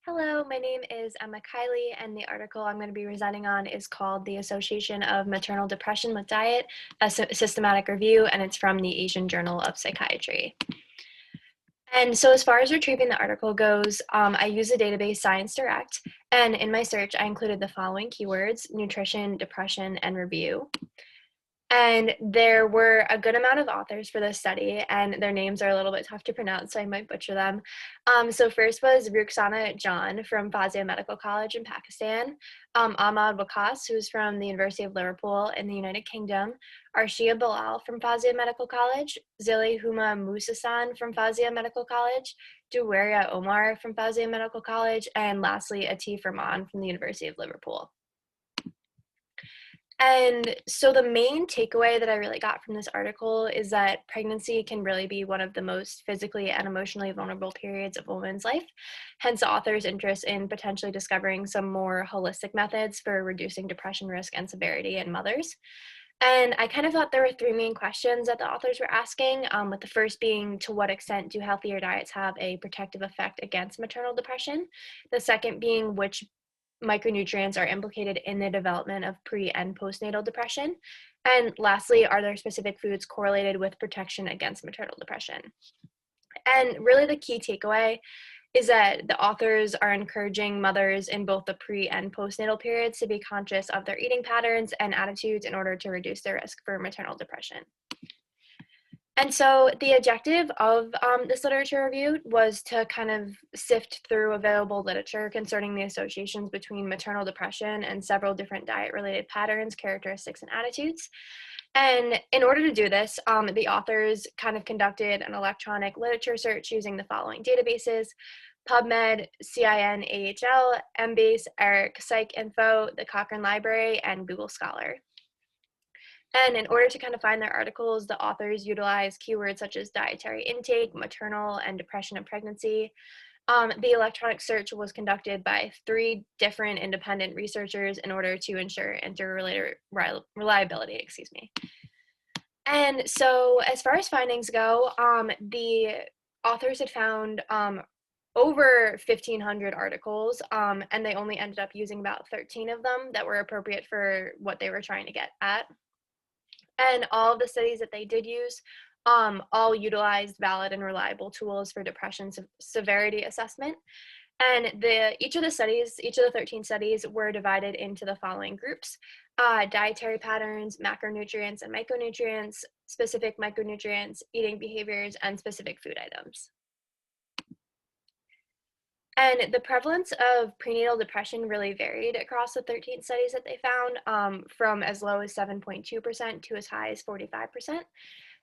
Hello, my name is Emma Kiley, and the article I'm going to be presenting on is called The Association of Maternal Depression with Diet, a Systematic Review, and it's from the Asian Journal of Psychiatry. And so as far as retrieving the article goes, I use the database Science Direct, and in my search, I included the following keywords: nutrition, depression, and review. And there were a good amount of authors for this study, and their names are a little bit tough to pronounce, so I might butcher them. So first was Rukhsana John from Fazia Medical College in Pakistan, Ahmad Waqas, who's from the University of Liverpool in the United Kingdom, Arshia Bilal from Fazia Medical College, Zili Huma Musasan from Medical College, Duwaria Omar from Fazia Medical College, and lastly, Atif Rahman from the University of Liverpool. And so the main takeaway that I really got from this article is that pregnancy can really be one of the most physically and emotionally vulnerable periods of a woman's life. Hence, the author's interest in potentially discovering some more holistic methods for reducing depression risk and severity in mothers. And I kind of thought there were three main questions that the authors were asking, with the first being, to what extent do healthier diets have a protective effect against maternal depression? The second being, which micronutrients are implicated in the development of pre and postnatal depression? And lastly, are there specific foods correlated with protection against maternal depression? And really, the key takeaway is that the authors are encouraging mothers in both the pre and postnatal periods to be conscious of their eating patterns and attitudes in order to reduce their risk for maternal depression. And so the objective of this literature review was to kind of sift through available literature concerning the associations between maternal depression and several different diet-related patterns, characteristics, and attitudes. And in order to do this, the authors kind of conducted an electronic literature search using the following databases: PubMed, CIN-AHL, Embase, ERIC, PsycInfo, the Cochrane Library, and Google Scholar. And in order to kind of find their articles, the authors utilize keywords such as dietary intake, maternal, and depression and pregnancy. The electronic search was conducted by three different independent researchers in order to ensure interrelated reliability, And so as far as findings go, the authors had found over 1,500 articles, and they only ended up using about 13 of them that were appropriate for what they were trying to get at. And all of the studies that they did use all utilized valid and reliable tools for depression severity assessment. And each of the 13 studies were divided into the following groups: dietary patterns, macronutrients and micronutrients, specific micronutrients, eating behaviors, and specific food items. And the prevalence of prenatal depression really varied across the 13 studies that they found, from as low as 7.2% to as high as 45%.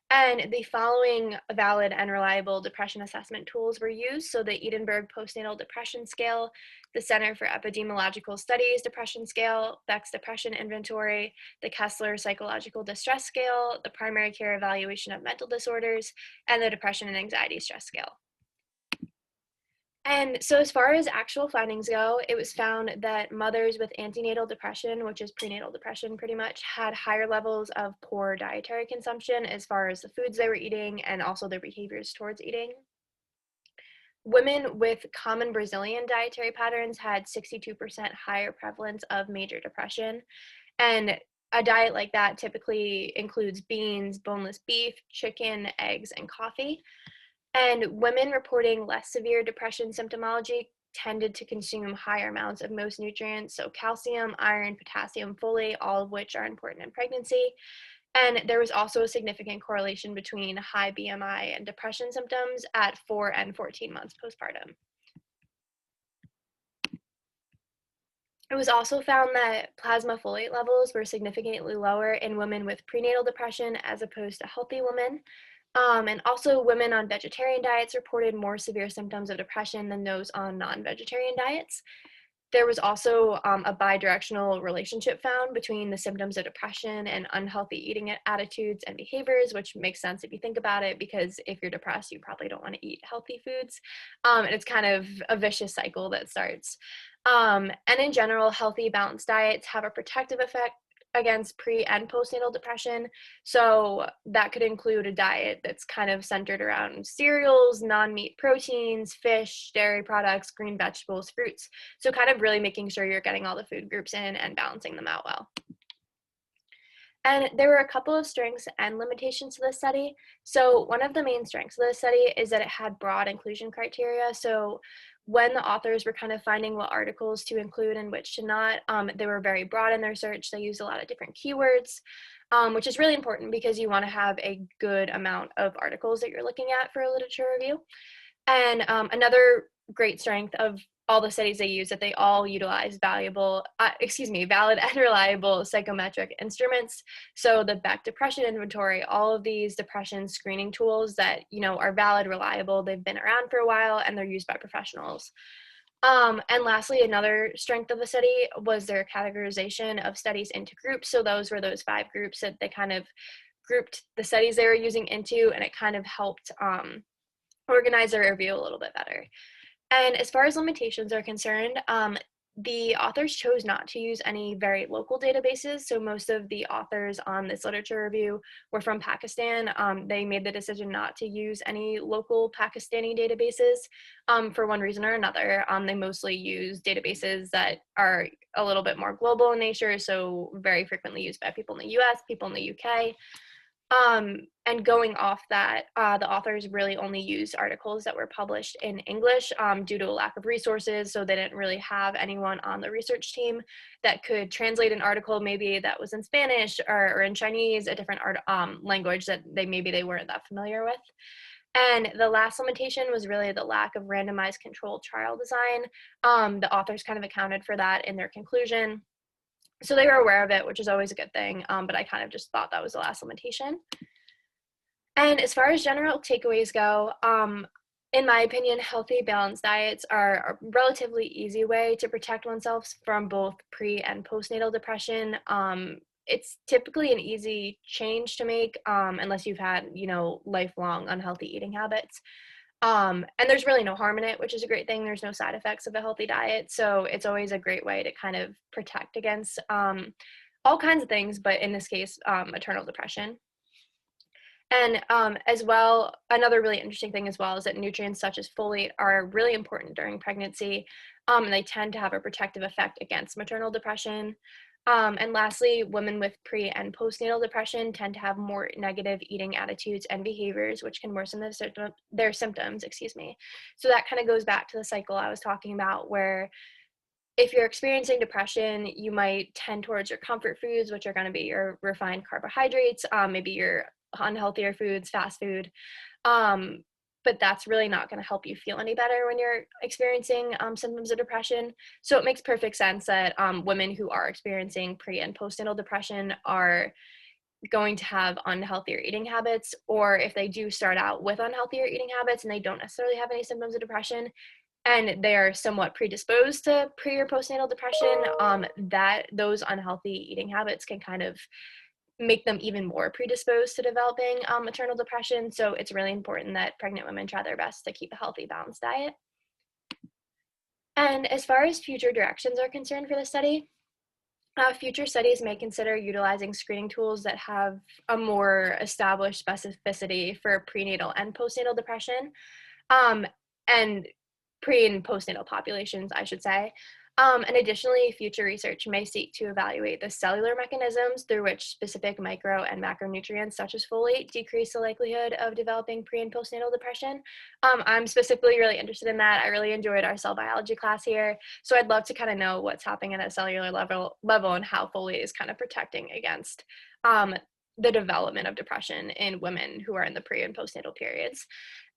And the following valid and reliable depression assessment tools were used: so the Edinburgh Postnatal Depression Scale, the Center for Epidemiological Studies Depression Scale, Beck's Depression Inventory, the Kessler Psychological Distress Scale, the Primary Care Evaluation of Mental Disorders, and the Depression and Anxiety Stress Scale. And so as far as actual findings go, it was found that mothers with antenatal depression, which is prenatal depression pretty much, had higher levels of poor dietary consumption as far as the foods they were eating and also their behaviors towards eating. Women with common Brazilian dietary patterns had 62% higher prevalence of major depression. And a diet like that typically includes beans, boneless beef, chicken, eggs, and coffee. And women reporting less severe depression symptomology tended to consume higher amounts of most nutrients, so calcium, iron, potassium, folate, all of which are important in pregnancy. And there was also a significant correlation between high BMI and depression symptoms at 4 and 14 months postpartum. It was also found that plasma folate levels were significantly lower in women with prenatal depression as opposed to healthy women. And also, women on vegetarian diets reported more severe symptoms of depression than those on non-vegetarian diets. There was also a bidirectional relationship found between the symptoms of depression and unhealthy eating attitudes and behaviors, which makes sense if you think about it, because if you're depressed, you probably don't want to eat healthy foods. And it's kind of a vicious cycle that starts. And in general, healthy, balanced diets have a protective effect against pre and postnatal depression. So that could include a diet that's kind of centered around cereals, non-meat proteins, fish, dairy products, green vegetables, fruits. So kind of really making sure you're getting all the food groups in and balancing them out well. And there were a couple of strengths and limitations to the study. So, one of the main strengths of the study is that it had broad inclusion criteria. So, when the authors were kind of finding what articles to include and which to not, they were very broad in their search. They used a lot of different keywords, which is really important because you want to have a good amount of articles that you're looking at for a literature review. And another great strength of all the studies they use that they all utilize valid and reliable psychometric instruments. So the Beck Depression Inventory, all of these depression screening tools that are valid, reliable, they've been around for a while, and they're used by professionals. And lastly, another strength of the study was their categorization of studies into groups. So those were those 5 groups that they kind of grouped the studies they were using into, and it kind of helped organize their review a little bit better. And as far as limitations are concerned, the authors chose not to use any very local databases. So most of the authors on this literature review were from Pakistan. They made the decision not to use any local Pakistani databases for one reason or another. They mostly use databases that are a little bit more global in nature, so very frequently used by people in the US, people in the UK. And going off that, the authors really only used articles that were published in English due to a lack of resources. So they didn't really have anyone on the research team that could translate an article maybe that was in Spanish or in Chinese, a different language that they weren't that familiar with. And the last limitation was really the lack of randomized controlled trial design. The authors kind of accounted for that in their conclusion. So they were aware of it, which is always a good thing, but I kind of just thought that was the last limitation. And as far as general takeaways go, in my opinion, healthy, balanced diets are a relatively easy way to protect oneself from both pre and postnatal depression. It's typically an easy change to make unless you've had, lifelong unhealthy eating habits. And there's really no harm in it, which is a great thing. There's no side effects of a healthy diet. So it's always a great way to kind of protect against all kinds of things, but in this case, maternal depression. And as well, another really interesting thing as well is that nutrients such as folate are really important during pregnancy, and they tend to have a protective effect against maternal depression. And lastly, women with pre and postnatal depression tend to have more negative eating attitudes and behaviors, which can worsen their symptoms, So that kind of goes back to the cycle I was talking about, where if you're experiencing depression, you might tend towards your comfort foods, which are going to be your refined carbohydrates, maybe your unhealthier foods, fast food. But that's really not going to help you feel any better when you're experiencing symptoms of depression. So it makes perfect sense that women who are experiencing pre and postnatal depression are going to have unhealthier eating habits, or if they do start out with unhealthier eating habits and they don't necessarily have any symptoms of depression, and they are somewhat predisposed to pre or postnatal depression, that those unhealthy eating habits can kind of make them even more predisposed to developing maternal depression. So it's really important that pregnant women try their best to keep a healthy, balanced diet. And as far as future directions are concerned for the study, future studies may consider utilizing screening tools that have a more established specificity for prenatal and postnatal depression, and pre and postnatal populations, I should say. And additionally, future research may seek to evaluate the cellular mechanisms through which specific micro and macronutrients such as folate decrease the likelihood of developing pre and postnatal depression. I'm specifically really interested in that. I really enjoyed our cell biology class here. So I'd love to kind of know what's happening at a cellular level and how folate is kind of protecting against the development of depression in women who are in the pre and postnatal periods.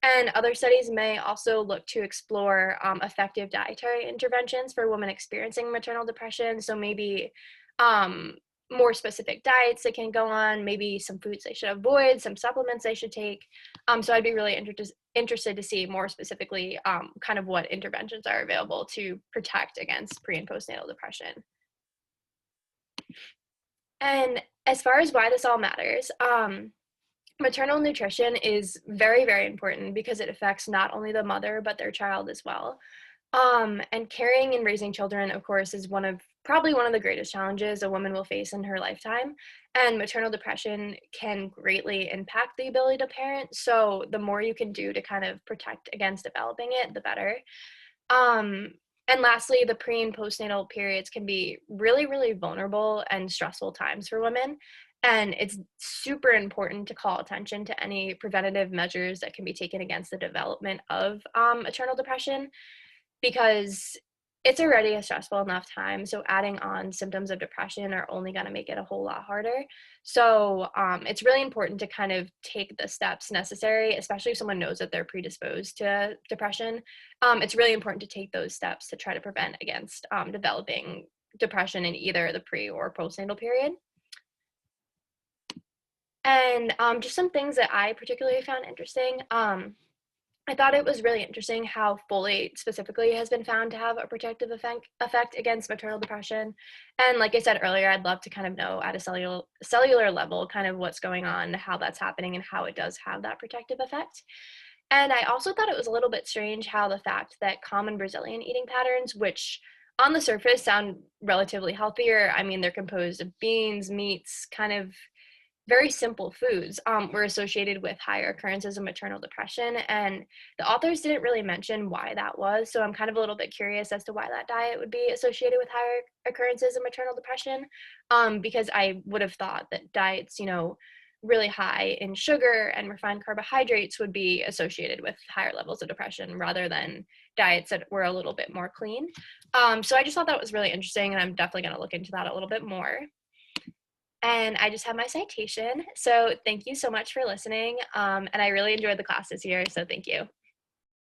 And other studies may also look to explore effective dietary interventions for women experiencing maternal depression. So maybe more specific diets they can go on, maybe some foods they should avoid, some supplements they should take. So I'd be really interested to see more specifically kind of what interventions are available to protect against pre and postnatal depression. And as far as why this all matters, maternal nutrition is very, very important because it affects not only the mother, but their child as well. And carrying and raising children, of course, is probably one of the greatest challenges a woman will face in her lifetime. And maternal depression can greatly impact the ability to parent. So the more you can do to kind of protect against developing it, the better. Um, and lastly, the pre and postnatal periods can be really, really vulnerable and stressful times for women. And it's super important to call attention to any preventative measures that can be taken against the development of maternal depression, because it's already a stressful enough time, so adding on symptoms of depression are only gonna make it a whole lot harder. So, it's really important to kind of take the steps necessary, especially if someone knows that they're predisposed to depression. It's really important to take those steps to try to prevent against, developing depression in either the pre or postnatal period. And, just some things that I particularly found interesting, I thought it was really interesting how folate specifically has been found to have a protective effect against maternal depression. And like I said earlier, I'd love to kind of know at a cellular level kind of what's going on, how that's happening, and how it does have that protective effect. And I also thought it was a little bit strange how the fact that common Brazilian eating patterns, which on the surface sound relatively healthier, I mean, they're composed of beans, meats, kind of very simple foods, were associated with higher occurrences of maternal depression, and the authors didn't really mention why that was, so I'm kind of a little bit curious as to why that diet would be associated with higher occurrences of maternal depression, because I would have thought that diets, really high in sugar and refined carbohydrates would be associated with higher levels of depression rather than diets that were a little bit more clean. So I just thought that was really interesting, and I'm definitely going to look into that a little bit more. And I just have my citation. So thank you so much for listening. And I really enjoyed the class this year. So thank you.